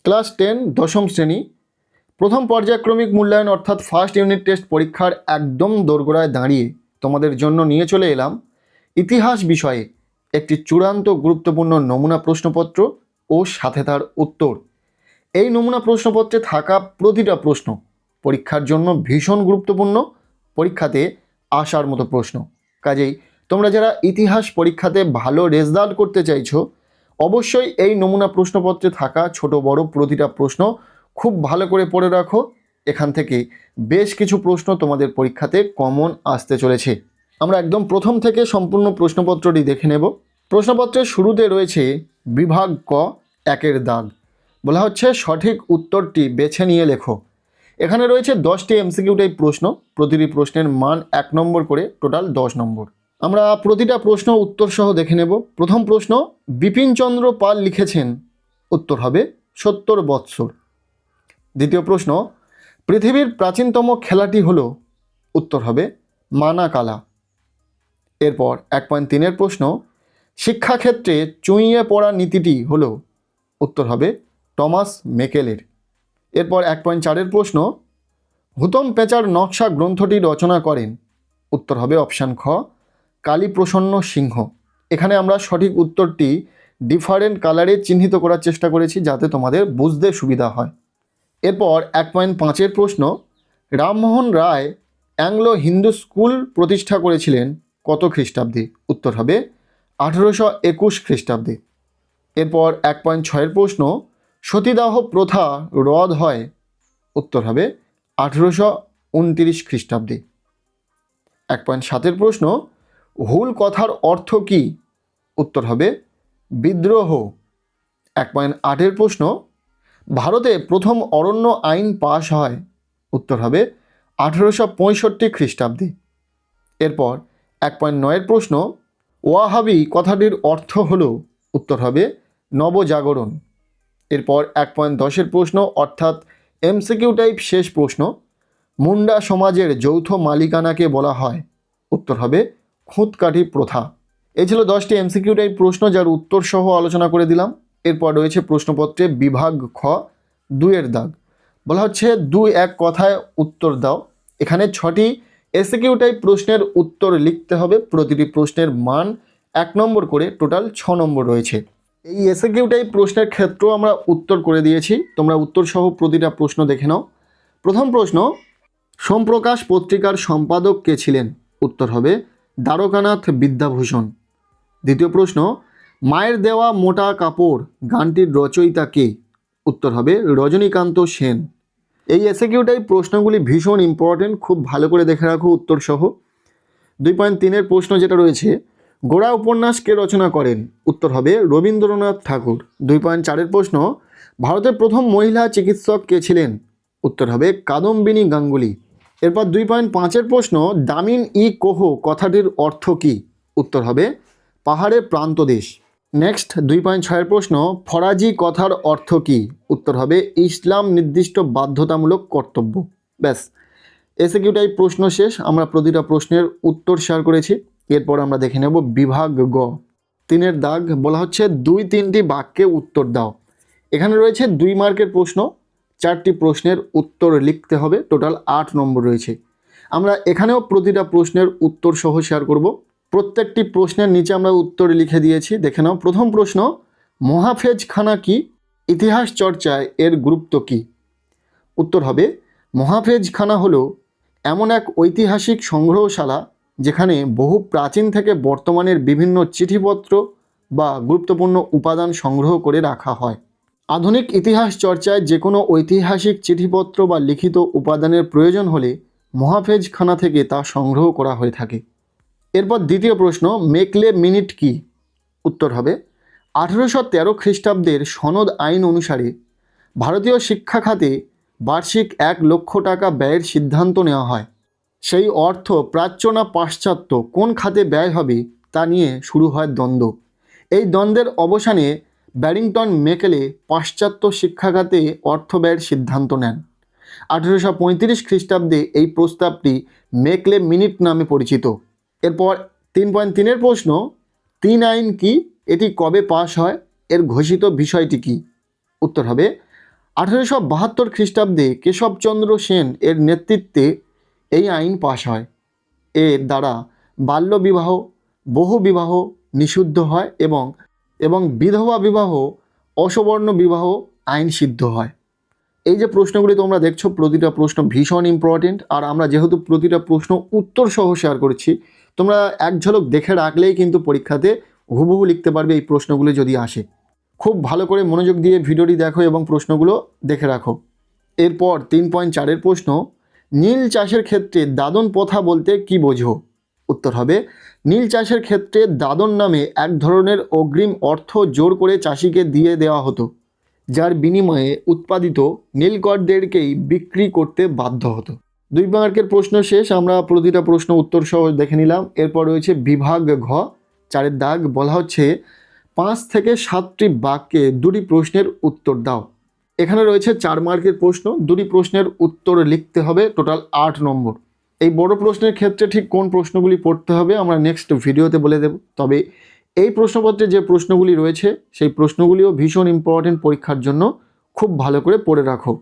Class 10 দশম শ্রেণী প্রথম পর্যায়ক্রমিক মূল্যায়ন অর্থাৎ ফার্স্ট ইউনিট টেস্ট পরীক্ষার একদম দোরগোড়ায় দাঁড়িয়ে তোমাদের জন্য নিয়ে চলে এলাম ইতিহাস বিষয়ে একটি চূড়ান্ত গুরুত্বপূর্ণ নমুনা প্রশ্নপত্র ও সাথে তার উত্তর। এই নমুনা প্রশ্নপত্রে থাকা প্রতিটা প্রশ্ন পরীক্ষার জন্য ভীষণ গুরুত্বপূর্ণ, পরীক্ষাতে আসার মতো প্রশ্ন। কাজেই তোমরা যারা ইতিহাস পরীক্ষাতে ভালো রেজাল্ট করতে চাইছো, অবশ্যই এই নমুনা প্রশ্নপত্রে থাকা ছোট বড় প্রতিটা প্রশ্ন খুব ভালো করে পড়ে রাখো। এখান থেকে বেশ কিছু প্রশ্ন তোমাদের পরীক্ষাতে কমন আসতে চলেছে। আমরা একদম প্রথম থেকে সম্পূর্ণ প্রশ্নপত্রটি দেখে নেব। প্রশ্নপত্রের শুরুতে রয়েছে বিভাগ ক, একের দাগ। বলা হচ্ছে সঠিক উত্তরটি বেছে নিয়ে লেখো। এখানে রয়েছে 10টি এমসিকিউ টাইপ প্রশ্ন, প্রতিটি প্রশ্নের মান 1 নম্বর করে, টোটাল 10 নম্বর। আমরা প্রতিটা প্রশ্ন উত্তর সহ দেখে নেব। প্রথম প্রশ্ন, বিপিনচন্দ্র পাল লিখেছেন, উত্তর হবে 70 বৎসর। দ্বিতীয় প্রশ্ন, পৃথিবীর প্রাচীনতম খেলাটি হলো, উত্তর হবে মানাকালা। এরপর 1.3-এর প্রশ্ন, শিক্ষাক্ষেত্রে চুঁইয়ে পড়া নীতিটি হলো, উত্তর হবে টমাস মেকেলের। এরপর 1.4-এর প্রশ্ন, হুতম পেঁচার নকশা গ্রন্থটি রচনা করেন, উত্তর হবে অপশান খ কালীপ্রসন্ন সিংহ। এখানে আমরা সঠিক উত্তরটি ডিফারেন্ট কালারে চিহ্নিত করার চেষ্টা করেছি যাতে তোমাদের বুঝতে সুবিধা হয়। এরপর 1.5-এর প্রশ্ন, রামমোহন রায় অ্যাংলো হিন্দু স্কুল প্রতিষ্ঠা করেছিলেন কত খ্রিস্টাব্দে, উত্তর হবে 1821 খ্রিস্টাব্দে। এরপর 1.6-এর প্রশ্ন, সতীদাহ প্রথা রদ হয়, উত্তর হবে 1829 খ্রিস্টাব্দে। 1.7-এর প্রশ্ন, হুল কথার অর্থ কী, উত্তর হবে বিদ্রোহ। 1.8-এর প্রশ্ন, ভারতে প্রথম অরণ্য আইন পাশ হয়, উত্তর হবে 1865 খ্রিস্টাব্দে। এরপর 1.9-এর প্রশ্ন, ওয়াহাবি কথাটির অর্থ হলো, উত্তর হবে নবজাগরণ। এরপর 1.10-এর প্রশ্ন অর্থাৎ এমসিকিউ টাইপ শেষ প্রশ্ন, মুন্ডা সমাজের যৌথ মালিকানাকে বলা হয়, উত্তর হবে খুঁতকাঠি প্রথা। এই ছিল 10টি এমসিকিউ টাইপ প্রশ্ন যার উত্তর সহ আলোচনা করে দিলাম। এরপর রয়েছে প্রশ্নপত্রে বিভাগ খ, 2-এর দাগ। বলা হচ্ছে 2-1 কথায় উত্তর দাও। এখানে 6টি এসকিউ টাইপ প্রশ্নের উত্তর লিখতে হবে। প্রতিটি প্রশ্নের মান 1 নম্বর করে, টোটাল 6 নম্বর রয়েছে। এই এসকিউ টাইপ প্রশ্নের ক্ষেত্রেও আমরা উত্তর করে দিয়েছি, তোমরা উত্তর সহ প্রতিটা প্রশ্ন দেখে নাও। প্রথম প্রশ্ন, সোমপ্রকাশ পত্রিকার সম্পাদক কে ছিলেন, উত্তর হবে দ্বারকানাথ বিদ্যাভূষণ। দ্বিতীয় প্রশ্ন, মায়ের দেওয়া মোটা কাপড় গানটির রচয়িতা কে, উত্তর হবে রজনীকান্ত সেন। এই এসকিউ টাইপ প্রশ্নগুলি ভীষণ ইম্পর্টেন্ট, খুব ভালো করে দেখে রাখো উত্তর সহ। 2.3-এর প্রশ্ন যেটা রয়েছে, গোড়া উপন্যাস কে রচনা করেন, উত্তর হবে রবীন্দ্রনাথ ঠাকুর। 2.4-এর প্রশ্ন, ভারতের প্রথম মহিলা চিকিৎসক কে ছিলেন, উত্তর হবে কাদম্বিনী গাঙ্গুলি। এরপর 2.5-এর প্রশ্ন, দামিন ই কোহ কথাটির অর্থ কী, উত্তর হবে পাহাড়ের প্রান্তদেশ। নেক্সট 2.6-এর প্রশ্ন, ফরাজি কথার অর্থ কী, উত্তর হবে ইসলাম নির্দিষ্ট বাধ্যতামূলক কর্তব্য। ব্যাস, এসকিউ টাইপ প্রশ্ন শেষ। আমরা প্রতিটা প্রশ্নের উত্তর শেয়ার করেছি। এরপর আমরা দেখে নেব বিভাগ গ, 3-এর দাগ। বলা হচ্ছে 2-3টি বাক্যে উত্তর দাও। এখানে রয়েছে 2 মার্কের প্রশ্ন, 4টি প্রশ্নের উত্তর লিখতে হবে, টোটাল 8 নম্বর রয়েছে। আমরা এখানেও প্রতিটা প্রশ্নের উত্তর সহ শেয়ার করব। প্রত্যেকটি প্রশ্নের নিচে আমরা উত্তর লিখে দিয়েছি, দেখে নাও। প্রথম প্রশ্ন, মহাফেজখানা কি, ইতিহাস চর্চায় এর গুরুত্ব কী, উত্তর হবে মহাফেজখানা হলো এমন এক ঐতিহাসিক সংগ্রহশালা যেখানে বহু প্রাচীন থেকে বর্তমানের বিভিন্ন চিঠিপত্র বা গুরুত্বপূর্ণ উপাদান সংগ্রহ করে রাখা হয়। আধুনিক ইতিহাস চর্চায় যে কোনো ঐতিহাসিক চিঠিপত্র বা লিখিত উপাদানের প্রয়োজন হলে মহাফেজখানা থেকে তা সংগ্রহ করা হয়ে থাকে। এরপর দ্বিতীয় প্রশ্ন, মেকলে মিনিট কি, উত্তর হবে 1813 খ্রিস্টাব্দের সনদ আইন অনুসারে ভারতীয় শিক্ষা খাতে বার্ষিক 1 লক্ষ টাকা ব্যয়ের সিদ্ধান্ত নেওয়া হয়। সেই অর্থ প্রাচ্য না পাশ্চাত্য কোন খাতে ব্যয় হবে তা নিয়ে শুরু হয় দ্বন্দ্ব। এই দ্বন্দ্বের অবসানে ব্যারিংটন মেকেলে পাশ্চাত্য শিক্ষা খাতে অর্থ ব্যয়ের সিদ্ধান্ত নেন। 1835 খ্রিস্টাব্দে এই প্রস্তাবটি মেকলে মিনিট নামে পরিচিত। এরপর 3.3-এর প্রশ্ন, 3 আইন কি, এটি কবে পাশ হয়, এর ঘোষিত বিষয়টি কি, উত্তর হবে 1872 খ্রিস্টাব্দে কেশবচন্দ্র সেন এর নেতৃত্বে এই আইন পাশ হয়। এর দ্বারা বাল্যবিবাহ, বহুবিবাহ নিষিদ্ধ হয় এবং বিধবা বিবাহ, অসবর্ণ বিবাহ আইন সিদ্ধ হয়। এই যে প্রশ্নগুলি তোমরা দেখছো, প্রতিটা প্রশ্ন ভীষণ ইম্পর্টেন্ট। আর আমরা যেহেতু প্রতিটা প্রশ্ন উত্তর সহ শেয়ার করছি, তোমরা এক ঝলক দেখে রাখলেই কিন্তু পরীক্ষাতে হুবহু লিখতে পারবে এই প্রশ্নগুলি যদি আসে। খুব ভালো করে মনোযোগ দিয়ে ভিডিওটি দেখো এবং প্রশ্নগুলো দেখে রাখো। এরপর 3.4-এর প্রশ্ন, নীল চাষের ক্ষেত্রে দাদন প্রথা বলতে কি বোঝো? উত্তর হবে, নীল চাষের ক্ষেত্রে দাদন নামে এক ধরনের অগ্রিম অর্থ জোর করে চাষিকে দিয়ে দেওয়া হতো, যার বিনিময়ে উৎপাদিত নীলকরদেরকেই বিক্রি করতে বাধ্য হতো। 2 মার্কের প্রশ্ন শেষ। আমরা প্রতিটা প্রশ্ন উত্তর সহ দেখে নিলাম। এরপর রয়েছে বিভাগ ঘ, 4-এর দাগ। বলা হচ্ছে 5 থেকে 7টি বাক্যে 2টি প্রশ্নের উত্তর দাও। এখানে রয়েছে 4 মার্কের প্রশ্ন, 2টি প্রশ্নের উত্তর লিখতে হবে, টোটাল 8 নম্বর। এই বড় প্রশ্নের ক্ষেত্রে ঠিক কোন প্রশ্নগুলি পড়তে হবে আমরা নেক্সট ভিডিওতে বলে দেব। তবে এই প্রশ্নপত্রে যে প্রশ্নগুলি রয়েছে সেই প্রশ্নগুলিও ভীষণ ইম্পর্টেন্ট পরীক্ষার জন্য, খুব ভালো করে পড়ে রাখো।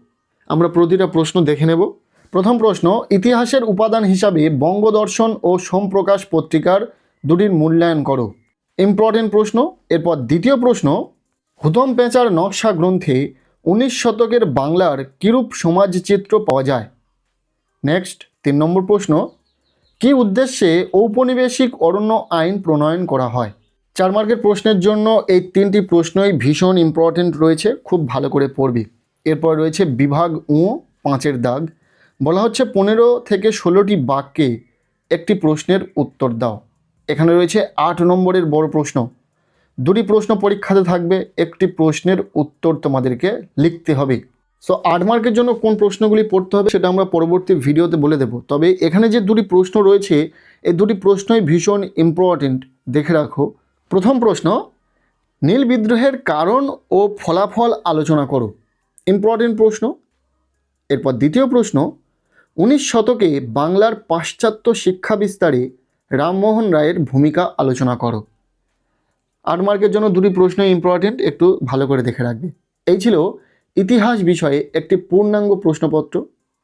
আমরা প্রতিটা প্রশ্ন দেখে নেব। প্রথম প্রশ্ন, ইতিহাসের উপাদান হিসাবে বঙ্গদর্শন ও সোমপ্রকাশ পত্রিকার 2টির মূল্যায়ন করো। ইম্পর্টেন্ট প্রশ্ন। এরপর দ্বিতীয় প্রশ্ন, হুতম পেঁচার নকশা গ্রন্থে 19 শতকের বাংলার কিরূপ সমাজচিত্র পাওয়া যায়? নেক্সট 3 নম্বর প্রশ্ন, কী উদ্দেশ্যে ঔপনিবেশিক অরণ্য আইন প্রণয়ন করা হয়? 4 মার্কের প্রশ্নের জন্য এই 3টি প্রশ্নই ভীষণ ইম্পর্টেন্ট রয়েছে, খুব ভালো করে পড়বি। এরপর রয়েছে বিভাগ উ, 5-এর দাগ। বলা হচ্ছে 15 থেকে 16টি বাক্যে একটি প্রশ্নের উত্তর দাও। এখানে রয়েছে 8 নম্বরের বড় প্রশ্ন। 2টি প্রশ্ন পরীক্ষাতে থাকবে, একটি প্রশ্নের উত্তর তোমাদেরকে লিখতে হবে। সো 8 মার্কের জন্য কোন প্রশ্নগুলি পড়তে হবে সেটা আমরা পরবর্তী ভিডিওতে বলে দেব। তবে এখানে যে 2টি প্রশ্ন রয়েছে এই 2টি প্রশ্নই ভীষণ ইম্পর্টেন্ট, দেখে রাখো। প্রথম প্রশ্ন, নীল বিদ্রোহের কারণ ও ফলাফল আলোচনা করো। ইম্পর্টেন্ট প্রশ্ন। এরপর দ্বিতীয় প্রশ্ন, 19 শতকে বাংলার পাশ্চাত্য শিক্ষা বিস্তারে রামমোহন রায়ের ভূমিকা আলোচনা করো। 8 মার্কের জন্য 2টি প্রশ্ন ইম্পর্টেন্ট, একটু ভালো করে দেখে রাখবে। এই ছিল ইতিহাস বিষয়ে একটি পূর্ণাঙ্গ প্রশ্নপত্র,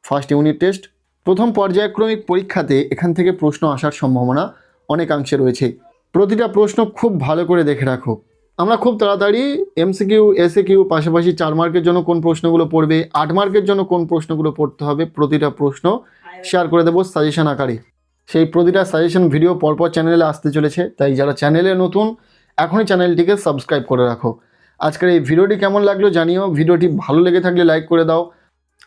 ফার্স্ট ইউনিট টেস্ট। প্রথম পর্যায়ক্রমিক পরীক্ষাতে এখান থেকে প্রশ্ন আসার সম্ভাবনা অনেকাংশে রয়েছে। প্রতিটা প্রশ্ন খুব ভালো করে দেখে রাখো। আমরা খুব তাড়াতাড়ি এমসিকিউ, এসএকিউ, পাশাপাশি 4 মার্কের জন্য কোন প্রশ্নগুলো পড়বে, 8 মার্কের জন্য কোন প্রশ্নগুলো পড়তে হবে, প্রতিটা প্রশ্ন শেয়ার করে দেবো সাজেশন আকারে। সেই প্রতিটা সাজেশন ভিডিও পরপর চ্যানেলে আসতে চলেছে, তাই যারা চ্যানেলে নতুন এখনই চ্যানেলটিকে সাবস্ক্রাইব করে রাখো। আজকের এই ভিডিওটি কেমন লাগলো জানিও। ভিডিওটি ভালো লেগে থাকলে লাইক করে দাও,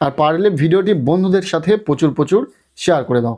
আর পারলে ভিডিওটি বন্ধুদের সাথে প্রচুর শেয়ার করে দাও।